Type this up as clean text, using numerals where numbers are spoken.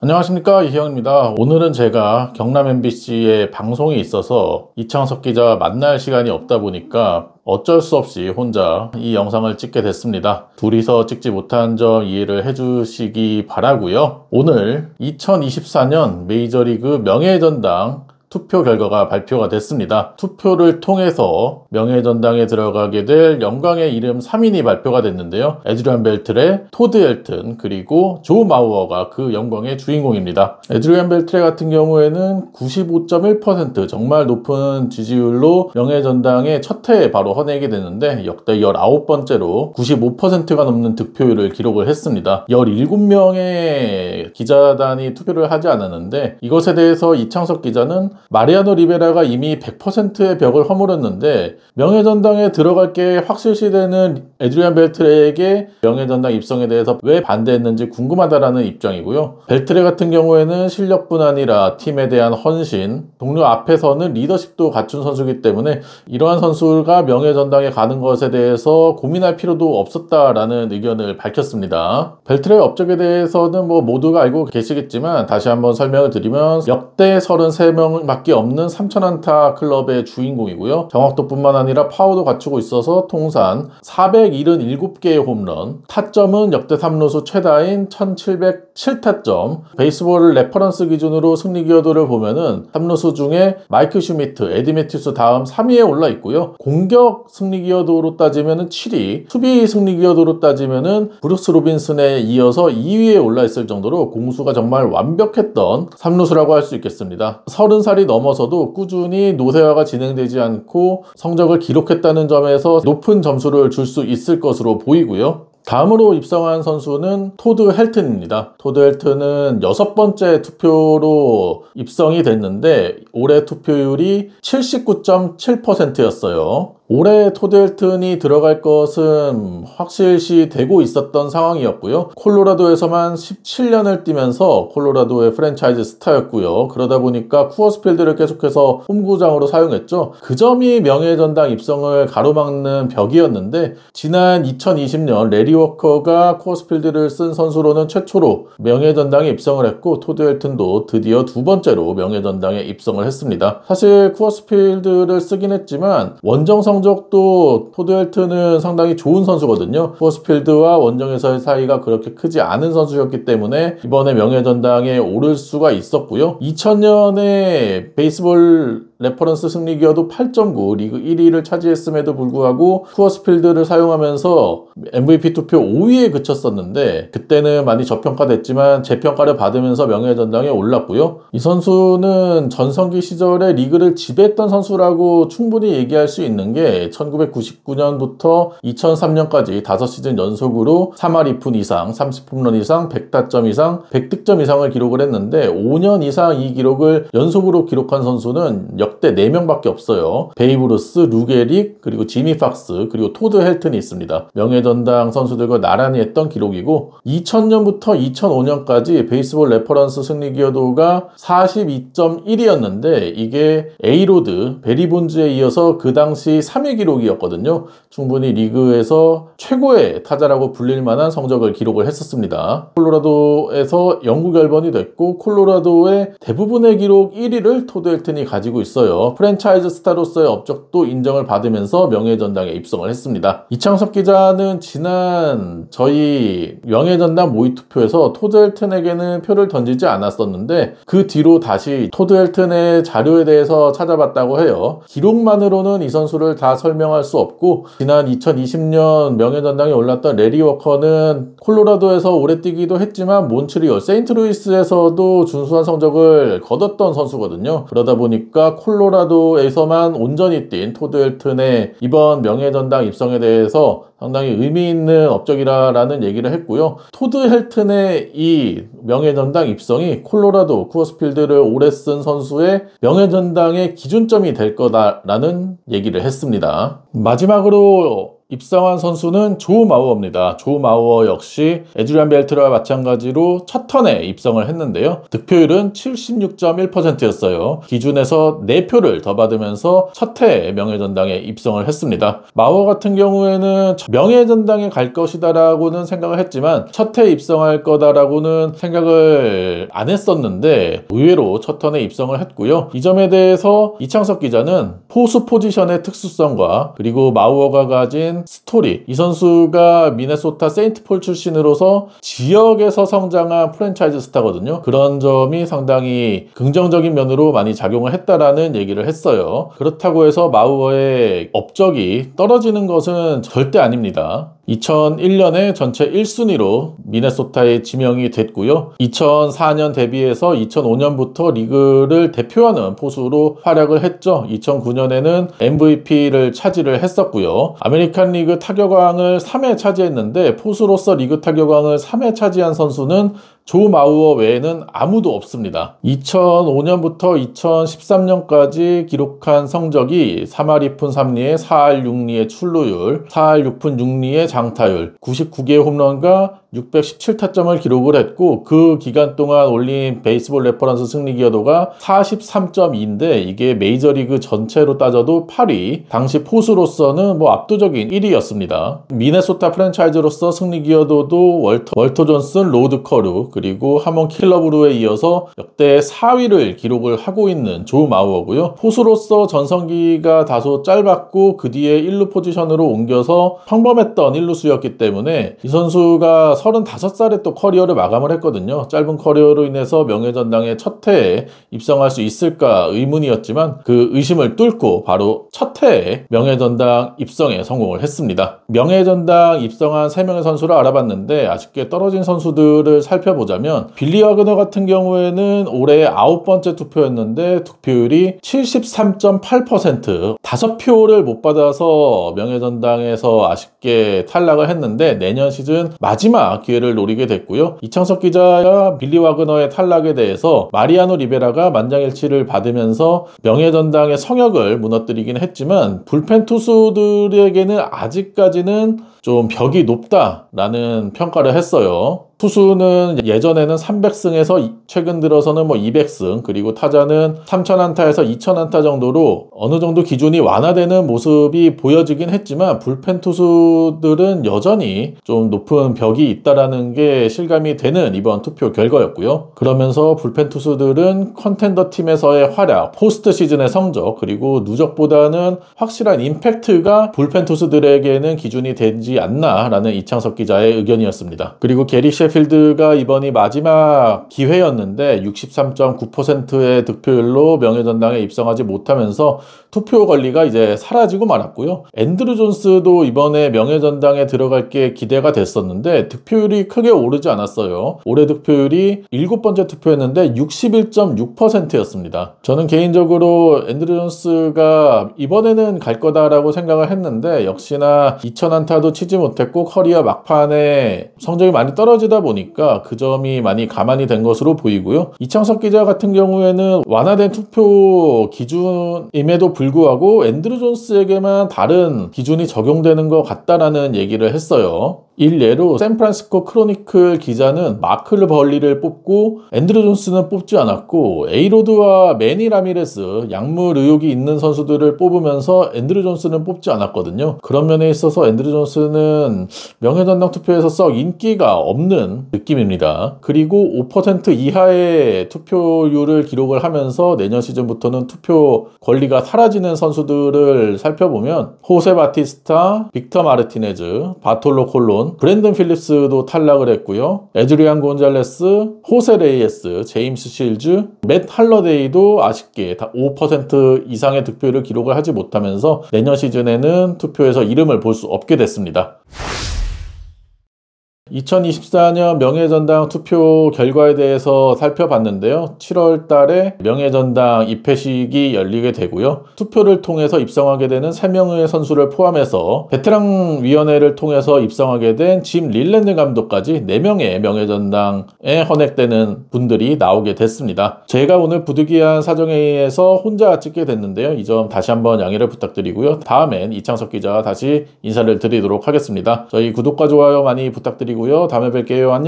안녕하십니까, 이희영입니다. 오늘은 제가 경남 MBC에 방송이 있어서 이창석 기자 만날 시간이 없다 보니까 어쩔 수 없이 혼자 이 영상을 찍게 됐습니다. 둘이서 찍지 못한 점 이해를 해주시기 바라고요. 오늘 2024년 메이저리그 명예전당 투표 결과가 발표가 됐습니다. 투표를 통해서 명예전당에 들어가게 될 영광의 이름 3인이 발표가 됐는데요. 에드리안 벨트레, 토드 헬튼, 그리고 조 마우어가 그 영광의 주인공입니다. 에드리안 벨트레 같은 경우에는 95.1% 정말 높은 지지율로 명예전당의 첫 해에 바로 헌내게 됐는데 역대 19번째로 95%가 넘는 득표율을 기록을 했습니다. 17명의 기자단이 투표를 하지 않았는데 이것에 대해서 이창석 기자는 마리아노 리베라가 이미 100%의 벽을 허물었는데 명예전당에 들어갈 게 확실시되는 에드리안 벨트레에게 명예전당 입성에 대해서 왜 반대했는지 궁금하다라는 입장이고요. 벨트레 같은 경우에는 실력뿐 아니라 팀에 대한 헌신, 동료 앞에서는 리더십도 갖춘 선수이기 때문에 이러한 선수가 명예전당에 가는 것에 대해서 고민할 필요도 없었다라는 의견을 밝혔습니다. 벨트레의 업적에 대해서는 모두가 알고 계시겠지만 다시 한번 설명을 드리면 역대 33명 밖에 없는 3000안타 클럽의 주인공이고요. 정확도뿐만 아니라 파워도 갖추고 있어서 통산 477개의 홈런, 타점은 역대 3루수 최다인 1707타점, 베이스볼 레퍼런스 기준으로 승리 기여도를 보면은 3루수 중에 마이크 슈미트, 에디 매튜스 다음 3위에 올라 있고요. 공격 승리 기여도로 따지면은 7위, 수비 승리 기여도로 따지면은 브루스 로빈슨에 이어서 2위에 올라 있을 정도로 공수가 정말 완벽했던 3루수라고 할 수 있겠습니다. 30살이 넘어서도 꾸준히 노쇠화가 진행되지 않고 성적을 기록했다는 점에서 높은 점수를 줄 수 있을 것으로 보이고요. 다음으로 입성한 선수는 토드 헬튼입니다. 토드 헬튼은 6번째 투표로 입성이 됐는데 올해 투표율이 79.7%였어요. 올해 토드 헬튼이 들어갈 것은 확실시 되고 있었던 상황이었고요. 콜로라도에서만 17년을 뛰면서 콜로라도의 프랜차이즈 스타였고요. 그러다 보니까 쿠어스필드를 계속해서 홈구장으로 사용했죠. 그 점이 명예전당 입성을 가로막는 벽이었는데 지난 2020년 레리 워커가 쿠어스필드를 쓴 선수로는 최초로 명예전당에 입성을 했고 토드 헬튼도 드디어 두 번째로 명예전당에 입성을 했습니다. 사실 쿠어스필드를 쓰긴 했지만 원정 성적도 토드 헬튼은 상당히 좋은 선수거든요. 쿠어스필드와 원정에서의 사이가 그렇게 크지 않은 선수였기 때문에 이번에 명예전당에 오를 수가 있었고요. 2000년에 베이스볼 레퍼런스 승리 기여도 8.9, 리그 1위를 차지했음에도 불구하고 쿠어스필드를 사용하면서 MVP 투표 5위에 그쳤었는데 그때는 많이 저평가됐지만 재평가를 받으면서 명예전당에 올랐고요. 이 선수는 전성기 시절에 리그를 지배했던 선수라고 충분히 얘기할 수 있는 게 1999년부터 2003년까지 5시즌 연속으로 3할 2푼 이상, 30홈런 이상, 100타점 이상, 100득점 이상을 기록을 했는데 5년 이상 이 기록을 연속으로 기록한 선수는 역대 4명밖에 없어요. 베이브 루스, 루 게릭, 그리고 지미 팍스, 그리고 토드 헬튼이 있습니다. 명예전당 선수들과 나란히 했던 기록이고 2000년부터 2005년까지 베이스볼 레퍼런스 승리 기여도가 42.1이었는데 이게 에이로드, 베리 본즈에 이어서 그 당시 3위 기록이었거든요. 충분히 리그에서 최고의 타자라고 불릴 만한 성적을 기록을 했었습니다. 콜로라도에서 영구 결번이 됐고 콜로라도의 대부분의 기록 1위를 토드 헬튼이 가지고 있어요. 프랜차이즈 스타로서의 업적도 인정을 받으면서 명예전당에 입성을 했습니다. 이창석 기자는 지난 저희 명예전당 모의투표에서 토드 헬튼에게는 표를 던지지 않았었는데 그 뒤로 다시 토드 헬튼의 자료에 대해서 찾아봤다고 해요. 기록만으로는 이 선수를 다 설명할 수 없고 지난 2020년 명예전당에 올랐던 레리 워커는 콜로라도에서 오래 뛰기도 했지만 몬트리올, 세인트루이스에서도 준수한 성적을 거뒀던 선수거든요. 그러다 보니까 콜로라도에서만 온전히 뛴 토드 헬튼의 이번 명예전당 입성에 대해서 상당히 의미 있는 업적이라는 얘기를 했고요. 토드 헬튼의 이 명예전당 입성이 콜로라도 쿠어스필드를 오래 쓴 선수의 명예전당의 기준점이 될 거다라는 얘기를 했습니다. 마지막으로 입성한 선수는 조 마우어입니다. 조 마우어 역시 에드리안 벨트와 마찬가지로 첫 턴에 입성을 했는데요. 득표율은 76.1%였어요. 기준에서 4표를 더 받으면서 첫 해에 명예전당에 입성을 했습니다. 마우어 같은 경우에는 명예전당에 갈 것이다라고는 생각을 했지만 첫 해에 입성할 거다라고는 생각을 안 했었는데 의외로 첫 턴에 입성을 했고요. 이 점에 대해서 이창석 기자는 포수 포지션의 특수성과 그리고 마우어가 가진 스토리, 이 선수가 미네소타 세인트폴 출신으로서 지역에서 성장한 프랜차이즈 스타거든요. 그런 점이 상당히 긍정적인 면으로 많이 작용을 했다라는 얘기를 했어요. 그렇다고 해서 마우어의 업적이 떨어지는 것은 절대 아닙니다. 2001년에 전체 1순위로 미네소타에 지명이 됐고요. 2004년 데뷔해서 2005년부터 리그를 대표하는 포수로 활약을 했죠. 2009년에는 MVP를 차지를 했었고요. 아메리칸 리그 타격왕을 3회 차지했는데 포수로서 리그 타격왕을 3회 차지한 선수는 조 마우어 외에는 아무도 없습니다. 2005년부터 2013년까지 기록한 성적이 3할 2푼 3리에 4할 6리의 출루율, 4할 6푼 6리의 장타율, 99개의 홈런과 617타점을 기록을 했고 그 기간 동안 올린 베이스볼 레퍼런스 승리 기여도가 43.2인데 이게 메이저리그 전체로 따져도 8위, 당시 포수로서는 압도적인 1위였습니다. 미네소타 프랜차이즈로서 승리 기여도도 월터 존슨, 로드 커루 그리고 하몬 킬러브루에 이어서 역대 4위를 기록을 하고 있는 조 마우어고요. 포수로서 전성기가 다소 짧았고 그 뒤에 1루 포지션으로 옮겨서 평범했던 1루수였기 때문에 이 선수가 35살에 또 커리어를 마감을 했거든요. 짧은 커리어로 인해서 명예전당에 첫 해에 입성할 수 있을까 의문이었지만 그 의심을 뚫고 바로 첫 해에 명예전당 입성에 성공을 했습니다. 명예전당 입성한 3명의 선수를 알아봤는데 아쉽게 떨어진 선수들을 살펴보자면 빌리 와그너 같은 경우에는 올해 9번째 투표였는데 득표율이 73.8%, 5표를 못 받아서 명예전당에서 아쉽게 탈락을 했는데 내년 시즌 마지막 기회를 노리게 됐고요. 이창석 기자야 빌리 와그너의 탈락에 대해서 마리아노 리베라가 만장일치를 받으면서 명예전당의 성역을 무너뜨리긴 했지만 불펜 투수들에게는 아직까지는 좀 벽이 높다라는 평가를 했어요. 투수는 예전에는 300승에서 최근 들어서는 200승, 그리고 타자는 3000안타에서 2000안타 정도로 어느 정도 기준이 완화되는 모습이 보여지긴 했지만 불펜 투수들은 여전히 좀 높은 벽이 있다라는 게 실감이 되는 이번 투표 결과였고요. 그러면서 불펜 투수들은 컨텐더 팀에서의 활약, 포스트 시즌의 성적, 그리고 누적보다는 확실한 임팩트가 불펜 투수들에게는 기준이 되지 않나라는 이창석 기자의 의견이었습니다. 그리고 게리 셰필드가 이번이 마지막 기회였는데 63.9%의 득표율로 명예전당에 입성하지 못하면서 투표 권리가 이제 사라지고 말았고요. 앤드루 존스도 이번에 명예전당에 들어갈 게 기대가 됐었는데 득표율이 크게 오르지 않았어요. 올해 득표율이 7번째 투표였는데 61.6%였습니다. 저는 개인적으로 앤드루 존스가 이번에는 갈 거다라고 생각을 했는데 역시나 2000안타도 치지 못했고 커리어 막판에 성적이 많이 떨어지다 보니까 그 점이 많이 가만히 된 것으로 보이고요. 이창석 기자 같은 경우에는 완화된 투표 기준임에도 불구하고 앤드루 존스에게만 다른 기준이 적용되는 것 같다라는 얘기를 했어요. 일례로 샌프란시스코 크로니클 기자는 마클 벌리를 뽑고 앤드루 존스는 뽑지 않았고 에이로드와 매니 라미레스, 약물 의혹이 있는 선수들을 뽑으면서 앤드루 존스는 뽑지 않았거든요. 그런 면에 있어서 앤드루 존스는 명예전당 투표에서 썩 인기가 없는 느낌입니다. 그리고 5% 이하의 투표율을 기록을 하면서 내년 시즌부터는 투표 권리가 사라지는 선수들을 살펴보면 호세 바티스타, 빅터 마르티네즈, 바톨로 콜론, 브랜든 필립스도 탈락을 했고요. 에드리안 곤잘레스, 호세 레이에스, 제임스 실즈, 맷 할러데이도 아쉽게 5% 이상의 득표율을 기록을 하지 못하면서 내년 시즌에는 투표에서 이름을 볼 수 없게 됐습니다. 2024년 명예전당 투표 결과에 대해서 살펴봤는데요. 7월 달에 명예전당 입회식이 열리게 되고요. 투표를 통해서 입성하게 되는 3명의 선수를 포함해서 베테랑 위원회를 통해서 입성하게 된 짐 릴랜드 감독까지 4명의 명예전당에 헌액되는 분들이 나오게 됐습니다. 제가 오늘 부득이한 사정에 의해서 혼자 찍게 됐는데요. 이 점 다시 한번 양해를 부탁드리고요. 다음엔 이창석 기자가 다시 인사를 드리도록 하겠습니다. 저희 구독과 좋아요 많이 부탁드리고요. 다음에 뵐게요. 안녕.